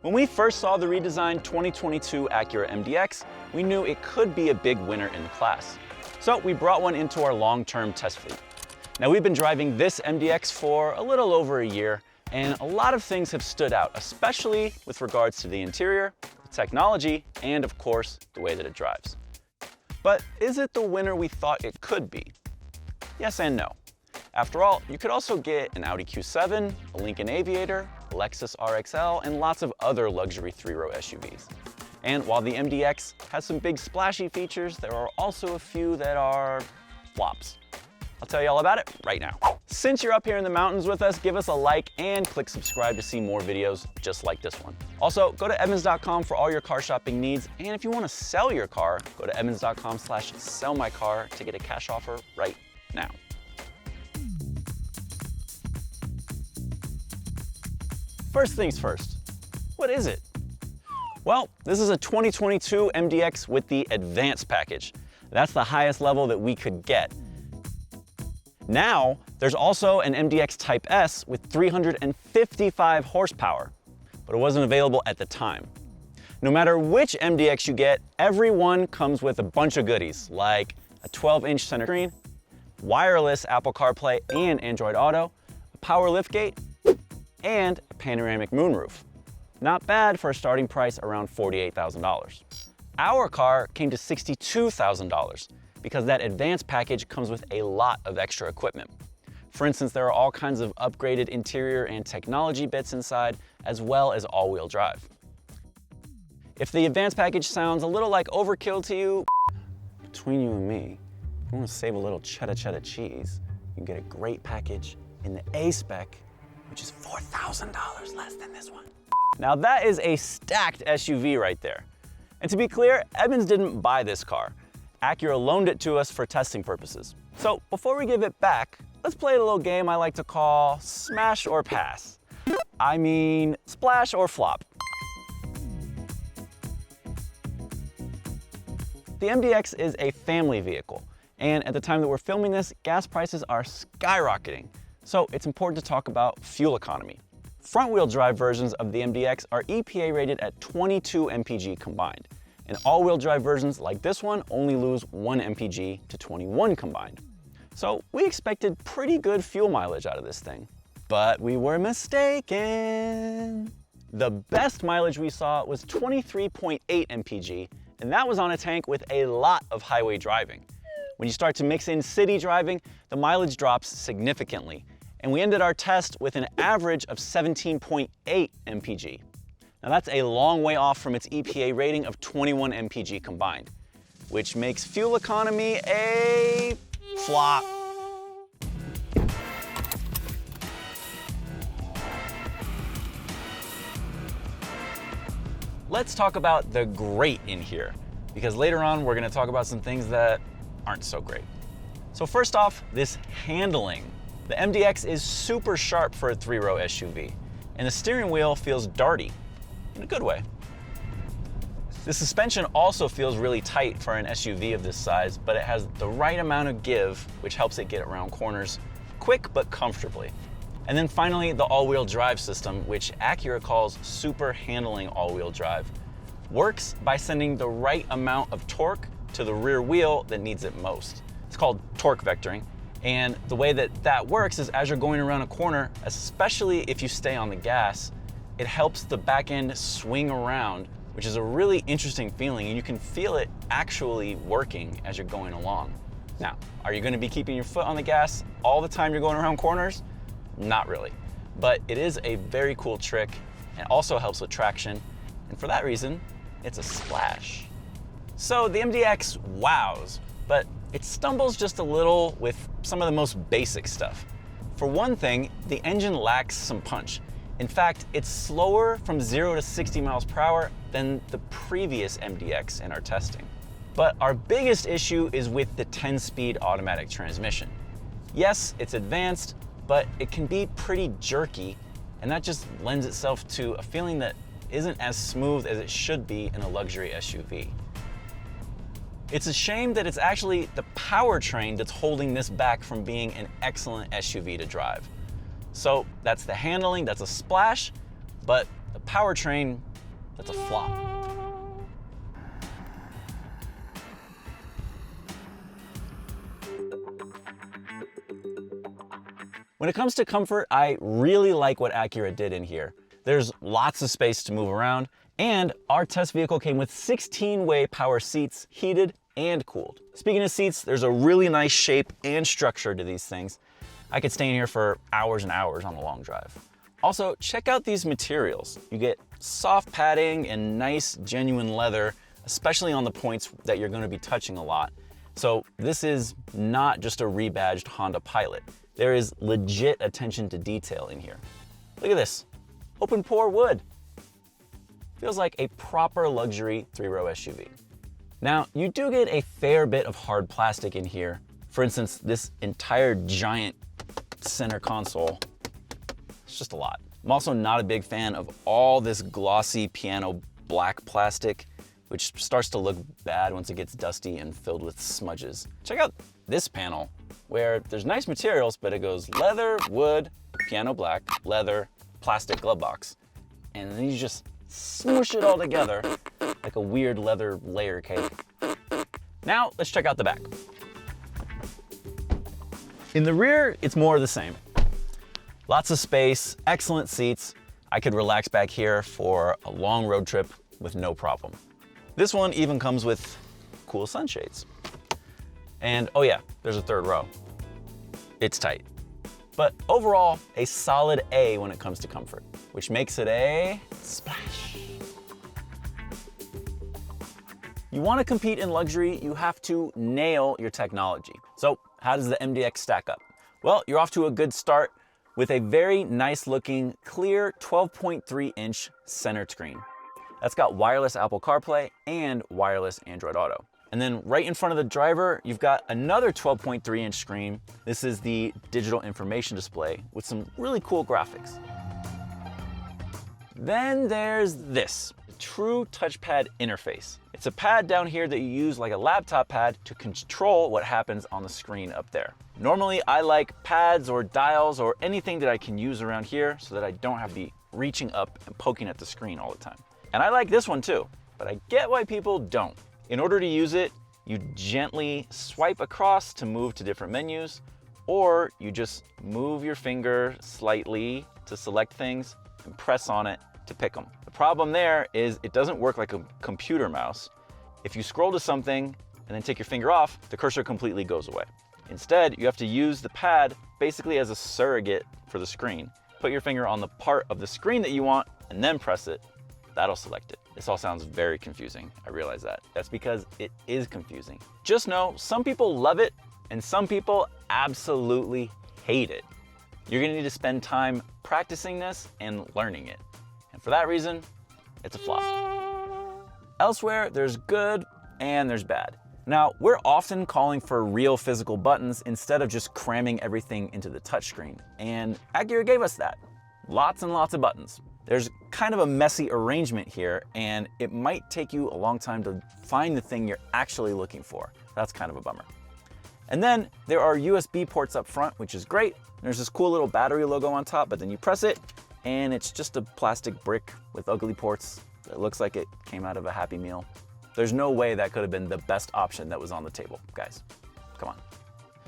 When we first saw the redesigned 2022 Acura MDX, we knew it could be a big winner in the class. So we brought one into our long-term test fleet. Now we've been driving this MDX for a little over a year, and a lot of things have stood out, especially with regards to the interior, the technology, and of course, the way that it drives. But is it the winner we thought it could be? Yes and no. After all, you could also get an Audi Q7, a Lincoln Aviator, a Lexus RXL, and lots of other luxury three-row SUVs. And while the MDX has some big splashy features, there are also a few that are flops. I'll tell you all about it right now. Since you're up here in the mountains with us, give us a like and click subscribe to see more videos just like this one. Also, go to Edmunds.com for all your car shopping needs. And if you want to sell your car, go to Edmunds.com/sellmycar to get a cash offer right now. First things first, what is it? Well, this is a 2022 MDX with the Advanced package. That's the highest level that we could get. Now, there's also an MDX Type S with 355 horsepower, but it wasn't available at the time. No matter which MDX you get, every one comes with a bunch of goodies, like a 12-inch center screen, wireless Apple CarPlay and Android Auto, a power liftgate, and a panoramic moonroof. Not bad for a starting price around $48,000. Our car came to $62,000 because that Advanced package comes with a lot of extra equipment. For instance, there are all kinds of upgraded interior and technology bits inside, as well as all-wheel drive. If the Advanced package sounds a little like overkill to you, between you and me, if you want to save a little cheddar cheese, you can get a great package in the A spec, which is $4,000 less than this one. Now that is a stacked SUV right there. And to be clear, Edmunds didn't buy this car. Acura loaned it to us for testing purposes. So before we give it back, let's play a little game I like to call smash or pass. I mean, splash or flop. The MDX is a family vehicle, and at the time that we're filming this, gas prices are skyrocketing. So it's important to talk about fuel economy. Front-wheel drive versions of the MDX are EPA rated at 22 mpg combined, and all-wheel drive versions like this one only lose 1 mpg to 21 combined. So we expected pretty good fuel mileage out of this thing, but we were mistaken. The best mileage we saw was 23.8 mpg, and that was on a tank with a lot of highway driving. When you start to mix in city driving, the mileage drops significantly, and we ended our test with an average of 17.8 mpg. Now that's a long way off from its EPA rating of 21 mpg combined, which makes fuel economy a flop. Let's talk about the great in here, because later on we're going to talk about some things that aren't so great. So first off, this handling. The MDX is super sharp for a three-row SUV, and the steering wheel feels darty, in a good way. The suspension also feels really tight for an SUV of this size, but it has the right amount of give, which helps it get around corners quick but comfortably. And then finally, the all-wheel drive system, which Acura calls super handling all-wheel drive, works by sending the right amount of torque to the rear wheel that needs it most. It's called torque vectoring. And the way that that works is as you're going around a corner, especially if you stay on the gas, it helps the back end swing around, which is a really interesting feeling, and you can feel it actually working as you're going along. Now, are you going to be keeping your foot on the gas all the time you're going around corners? Not really, but it is a very cool trick and also helps with traction, and for that reason, it's a splash. So the MDX wows, but it stumbles just a little with some of the most basic stuff. For one thing, the engine lacks some punch. In fact, it's slower from 0 to 60 miles per hour than the previous MDX in our testing. But our biggest issue is with the 10-speed automatic transmission. Yes, it's advanced, but it can be pretty jerky, and that just lends itself to a feeling that isn't as smooth as it should be in a luxury SUV. It's a shame that it's actually the powertrain that's holding this back from being an excellent SUV to drive. So that's the handling, that's a splash, but the powertrain, that's a flop. When it comes to comfort, I really like what Acura did in here. There's lots of space to move around, and our test vehicle came with 16-way power seats, heated and cooled. Speaking of seats, there's a really nice shape and structure to these things. I could stay in here for hours and hours on a long drive. Also, check out these materials. You get soft padding and nice, genuine leather, especially on the points that you're gonna be touching a lot. So this is not just a rebadged Honda Pilot. There is legit attention to detail in here. Look at this, open pore wood. Feels like a proper luxury three-row SUV. Now, you do get a fair bit of hard plastic in here. For instance, this entire giant center console. It's just a lot. I'm also not a big fan of all this glossy piano black plastic, which starts to look bad once it gets dusty and filled with smudges. Check out this panel, where there's nice materials, but it goes leather, wood, piano black, leather, plastic glove box. And then you just smoosh it all together like a weird leather layer cake. Now, let's check out the back. In the rear, it's more of the same. Lots of space, excellent seats. I could relax back here for a long road trip with no problem. This one even comes with cool sunshades. And oh yeah, there's a third row. It's tight. But overall, a solid A when it comes to comfort, which makes it a splash. You want to compete in luxury, you have to nail your technology. So how does the MDX stack up? Well, you're off to a good start with a very nice looking, clear 12.3-inch center screen. That's got wireless Apple CarPlay and wireless Android Auto. And then right in front of the driver, you've got another 12.3-inch screen. This is the digital information display with some really cool graphics. Then there's this, true touchpad interface. It's a pad down here that you use like a laptop pad to control what happens on the screen up there. Normally, I like pads or dials or anything that I can use around here so that I don't have to be reaching up and poking at the screen all the time. And I like this one too, but I get why people don't. In order to use it, you gently swipe across to move to different menus, or you just move your finger slightly to select things and press on it to pick them. The problem there is it doesn't work like a computer mouse. If you scroll to something and then take your finger off, the cursor completely goes away. Instead, you have to use the pad basically as a surrogate for the screen. Put your finger on the part of the screen that you want and then press it. That'll select it. This all sounds very confusing, I realize that. That's because it is confusing. Just know, some people love it and some people absolutely hate it. You're gonna need to spend time practicing this and learning it. And for that reason, it's a flop. Elsewhere, there's good and there's bad. Now, we're often calling for real physical buttons instead of just cramming everything into the touchscreen. And Acura gave us that. Lots and lots of buttons. There's kind of a messy arrangement here, and it might take you a long time to find the thing you're actually looking for. That's kind of a bummer. And then there are USB ports up front, which is great. There's this cool little battery logo on top, but then you press it, and it's just a plastic brick with ugly ports that looks like it came out of a Happy Meal. There's no way that could have been the best option that was on the table, guys. Come on.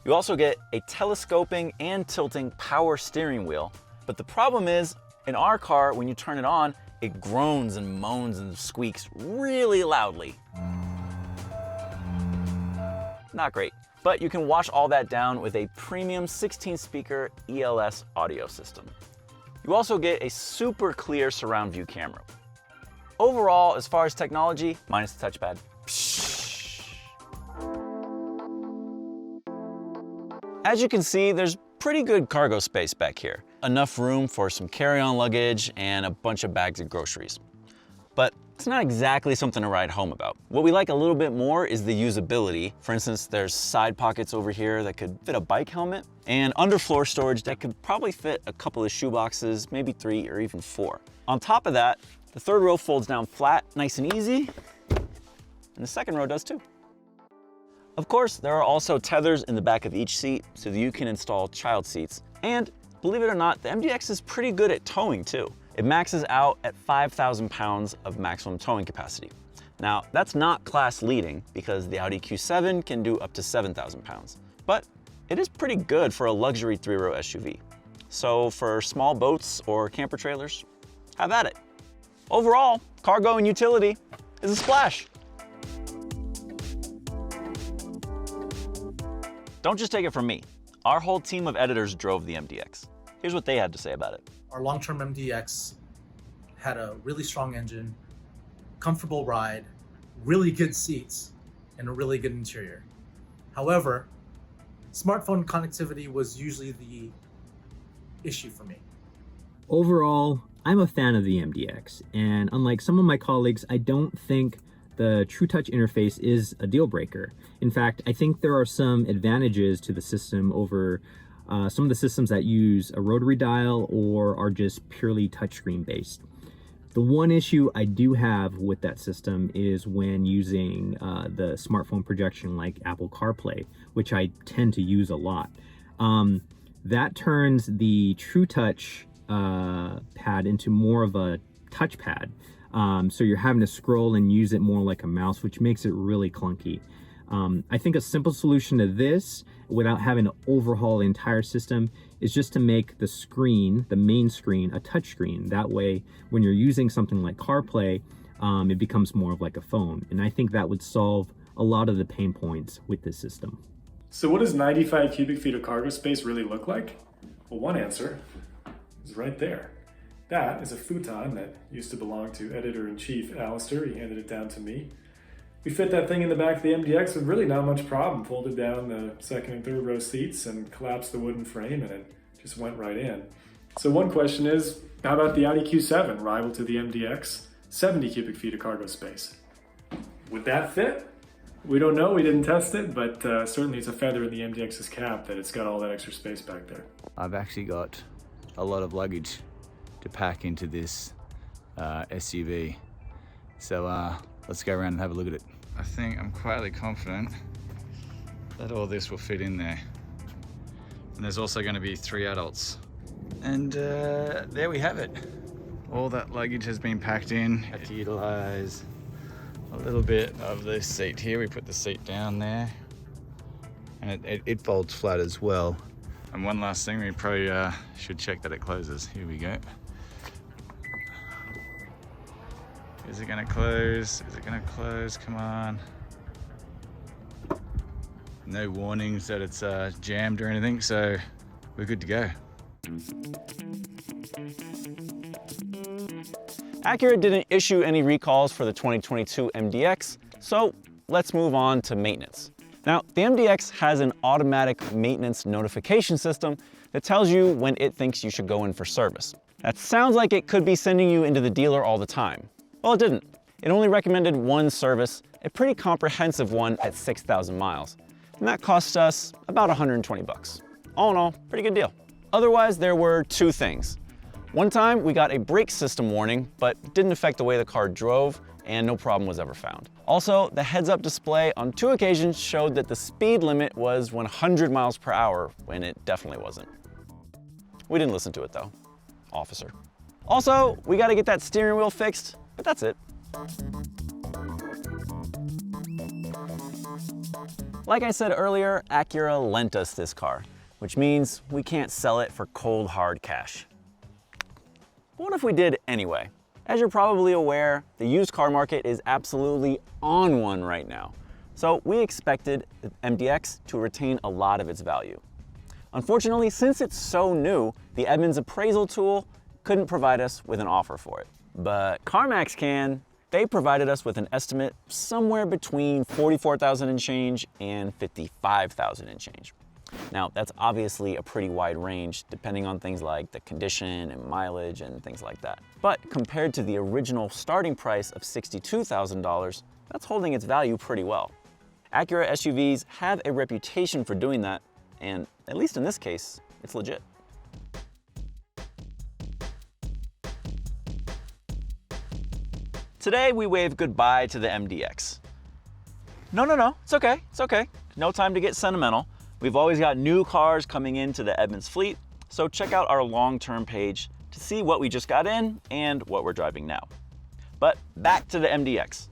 You also get a telescoping and tilting power steering wheel, but the problem is, in our car, when you turn it on, it groans and moans and squeaks really loudly. Not great, but you can wash all that down with a premium 16-speaker ELS audio system. You also get a super clear surround view camera. Overall, as far as technology, minus the touchpad. As you can see, there's pretty good cargo space back here. Enough room for some carry-on luggage and a bunch of bags of groceries. But it's not exactly something to ride home about. What we like a little bit more is the usability. For instance, there's side pockets over here that could fit a bike helmet, and underfloor storage that could probably fit a couple of shoe boxes, maybe 3 or even 4. On top of that, the third row folds down flat, nice and easy, and the second row does too. Of course, there are also tethers in the back of each seat so that you can install child seats. And believe it or not, the MDX is pretty good at towing too. It maxes out at 5,000 pounds of maximum towing capacity. Now, that's not class leading because the Audi Q7 can do up to 7,000 pounds, but it is pretty good for a luxury three-row SUV. So for small boats or camper trailers, have at it. Overall, cargo and utility is a splash. Don't just take it from me. Our whole team of editors drove the MDX. Here's what they had to say about it. Our long-term MDX had a really strong engine, comfortable ride, really good seats, and a really good interior. However, smartphone connectivity was usually the issue for me. Overall, I'm a fan of the MDX, and unlike some of my colleagues, I don't think the TrueTouch interface is a deal breaker. In fact, I think there are some advantages to the system over some of the systems that use a rotary dial or are just purely touchscreen based. The one issue I do have with that system is when using the smartphone projection like Apple CarPlay, which I tend to use a lot. That turns the TrueTouch pad into more of a touchpad. So you're having to scroll and use it more like a mouse, which makes it really clunky. I think a simple solution to this, without having to overhaul the entire system, is just to make the screen, the main screen, a touch screen. That way, when you're using something like CarPlay, it becomes more of like a phone. And I think that would solve a lot of the pain points with this system. So what does 95 cubic feet of cargo space really look like? Well, one answer is right there. That is a futon that used to belong to Editor-in-Chief Alistair. He handed it down to me. We fit that thing in the back of the MDX with really not much problem. Folded down the second and third row seats and collapsed the wooden frame, and it just went right in. So one question is, how about the Audi Q7, rival to the MDX, 70 cubic feet of cargo space? Would that fit? We don't know, we didn't test it, but certainly it's a feather in the MDX's cap that it's got all that extra space back there. I've actually got a lot of luggage to pack into this SUV. So let's go around and have a look at it. I think I'm quietly confident that all this will fit in there. And there's also going to be 3 adults. And there we have it. All that luggage has been packed in. Had to utilize a little bit of this seat here. We put the seat down there. And it folds flat as well. And one last thing, we probably should check that it closes. Here we go. Is it gonna close? Is it gonna close? Come on. No warnings that it's jammed or anything, so we're good to go. Acura didn't issue any recalls for the 2022 MDX, so let's move on to maintenance. Now, the MDX has an automatic maintenance notification system that tells you when it thinks you should go in for service. That sounds like it could be sending you into the dealer all the time. Well, it didn't. It only recommended one service, a pretty comprehensive one at 6,000 miles. And that cost us about 120 bucks. All in all, pretty good deal. Otherwise, there were 2 things. One time, we got a brake system warning, but didn't affect the way the car drove, and no problem was ever found. Also, the heads-up display on 2 occasions showed that the speed limit was 100 miles per hour, when it definitely wasn't. We didn't listen to it though, officer. Also, we gotta get that steering wheel fixed, but that's it. Like I said earlier, Acura lent us this car, which means we can't sell it for cold hard cash. But what if we did anyway? As you're probably aware, the used car market is absolutely on one right now. So we expected the MDX to retain a lot of its value. Unfortunately, since it's so new, the Edmunds appraisal tool couldn't provide us with an offer for it. But CarMax can. They provided us with an estimate somewhere between $44,000 and change and $55,000 and change. Now, that's obviously a pretty wide range depending on things like the condition and mileage and things like that. But compared to the original starting price of $62,000, that's holding its value pretty well. Acura SUVs have a reputation for doing that, and at least in this case, it's legit. Today, we wave goodbye to the MDX. No, it's okay, it's okay. No time to get sentimental. We've always got new cars coming into the Edmunds fleet, so check out our long-term page to see what we just got in and what we're driving now. But back to the MDX.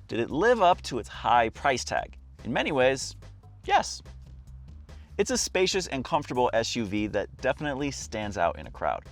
Did it live up to its high price tag? In many ways, yes. It's a spacious and comfortable SUV that definitely stands out in a crowd.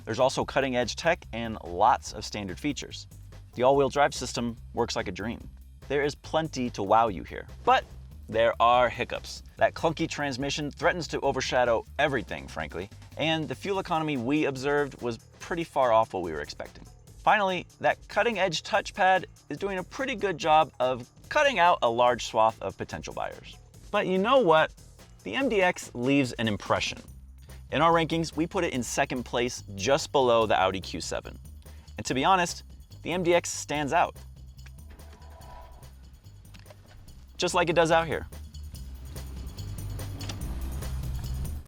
There's also cutting-edge tech and lots of standard features. The all-wheel drive system works like a dream. There is plenty to wow you here. But there are hiccups. That clunky transmission threatens to overshadow everything, frankly, and the fuel economy we observed was pretty far off what we were expecting. Finally, that cutting-edge touchpad is doing a pretty good job of cutting out a large swath of potential buyers. But you know what? The MDX leaves an impression. In our rankings, we put it in second place just below the Audi Q7. And to be honest, the MDX stands out. Just like it does out here.